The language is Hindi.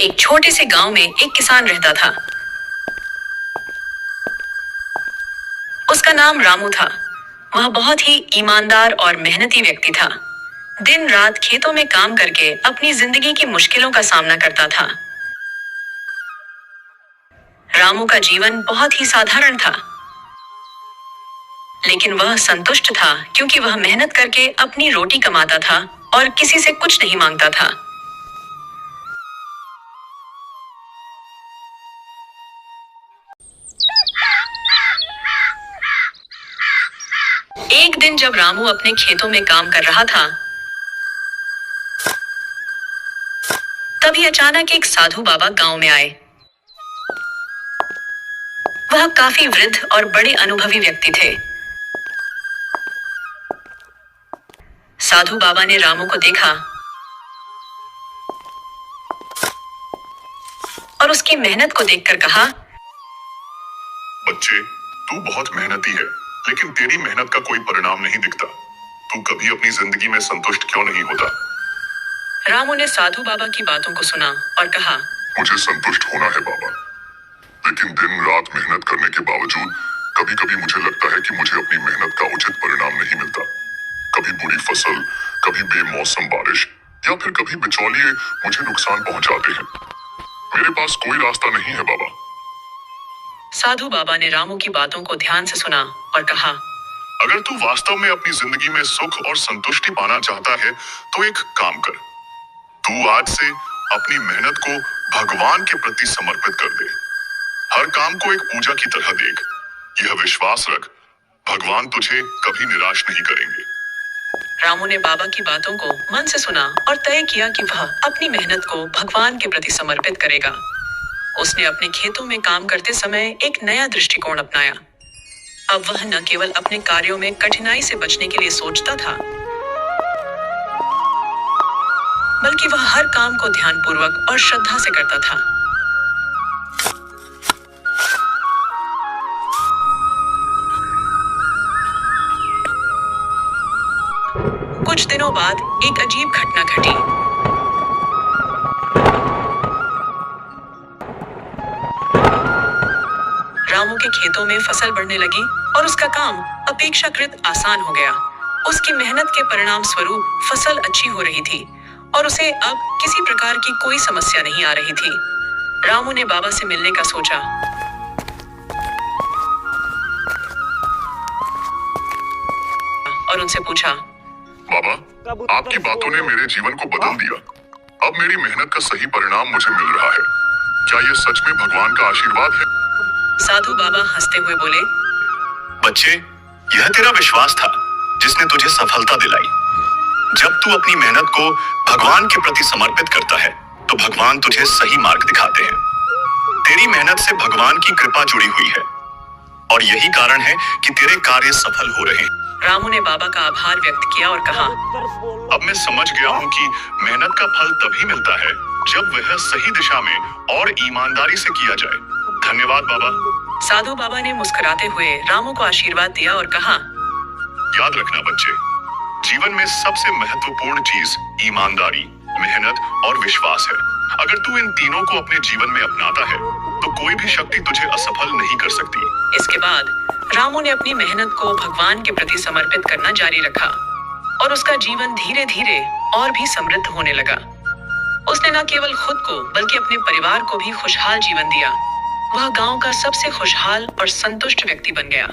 एक छोटे से गांव में एक किसान रहता था। उसका नाम रामू था। वह बहुत ही ईमानदार और मेहनती व्यक्ति था। दिन रात खेतों में काम करके अपनी जिंदगी की मुश्किलों का सामना करता था। रामू का जीवन बहुत ही साधारण था, लेकिन वह संतुष्ट था क्योंकि वह मेहनत करके अपनी रोटी कमाता था और किसी से कुछ नहीं मांगता था। एक दिन जब रामू अपने खेतों में काम कर रहा था, तभी अचानक एक साधु बाबा गांव में आए। वह काफी वृद्ध और बड़े अनुभवी व्यक्ति थे। साधु बाबा ने रामू को देखा और उसकी मेहनत को देखकर कहा, बच्चे, तू बहुत मेहनती है, लेकिन तेरी मेहनत का कोई परिणाम नहीं दिखता। तू कभी अपनी जिंदगी में संतुष्ट क्यों नहीं होता? रामू ने साधु बाबा की बातों को सुना और कहा, मुझे संतुष्ट होना है बाबा, लेकिन दिन रात मेहनत करने के बावजूद कभी कभी मुझे लगता है कि मुझे अपनी मेहनत का उचित परिणाम नहीं मिलता। कभी बुरी फसल, कभी बेमौसम बारिश या फिर कभी बिचौलिए मुझे नुकसान पहुंचाते हैं। मेरे पास कोई रास्ता नहीं है बाबा। साधु बाबा ने रामू की बातों को ध्यान से सुना और कहा, अगर तू वास्तव में अपनी जिंदगी में सुख और संतुष्टि पाना चाहता है तो एक काम कर। तू आज से अपनी मेहनत को भगवान के प्रति समर्पित कर दे। हर काम को एक पूजा की तरह देख। यह विश्वास रख, भगवान तुझे कभी निराश नहीं करेंगे। रामू ने बाबा की बातों को मन से सुना और तय किया कि वह अपनी मेहनत को भगवान के प्रति समर्पित करेगा। उसने अपने खेतों में काम करते समय एक नया दृष्टिकोण अपनाया। अब वह न केवल अपने कार्यों में कठिनाई से बचने के लिए सोचता था, बल्कि वह हर काम को ध्यानपूर्वक और श्रद्धा से करता था। कुछ दिनों बाद एक अजीब घटना घटी। रामू के खेतों में फसल बढ़ने लगी और उसका काम अपेक्षाकृत आसान हो गया। उसकी मेहनत के परिणाम स्वरूप फसल अच्छी हो रही थी और उसे अब किसी प्रकार की कोई समस्या नहीं आ रही थी। रामू ने बाबा से मिलने का सोचा और उनसे पूछा, बाबा, आपकी बातों ने मेरे जीवन को बदल दिया। अब मेरी मेहनत का सही परिणाम मुझे मिल रहा है। क्या यह सच में भगवान का आशीर्वाद है? साधु बाबा हंसते हुए बोले, बच्चे, यह तेरा विश्वास था जिसने तुझे सफलता दिलाई। जब तू अपनी मेहनत को भगवान के प्रति समर्पित करता है तो भगवान तुझे सही मार्ग दिखाते हैं। तेरी मेहनत से भगवान की कृपा जुड़ी हुई है और यही कारण है कि तेरे कार्य सफल हो रहे हैं। रामू ने बाबा का आभार व्यक्त किया और कहा, अब मैं समझ गया हूँ कि मेहनत का फल तभी मिलता है जब वह सही दिशा में और ईमानदारी से किया जाए। धन्यवाद बाबा। साधु बाबा ने मुस्कुराते हुए रामू को आशीर्वाद दिया और कहा, याद रखना बच्चे, जीवन में सबसे महत्वपूर्ण चीज ईमानदारी, मेहनत और विश्वास है। अगर तू इन तीनों को अपने जीवन में अपनाता है तो कोई भी शक्ति तुझे असफल नहीं कर सकती। इसके बाद रामू ने अपनी मेहनत को भगवान के प्रति समर्पित करना जारी रखा और उसका जीवन धीरे धीरे और भी समृद्ध होने लगा। उसने न केवल खुद को बल्कि अपने परिवार को भी खुशहाल जीवन दिया। वह गांव का सबसे खुशहाल और संतुष्ट व्यक्ति बन गया।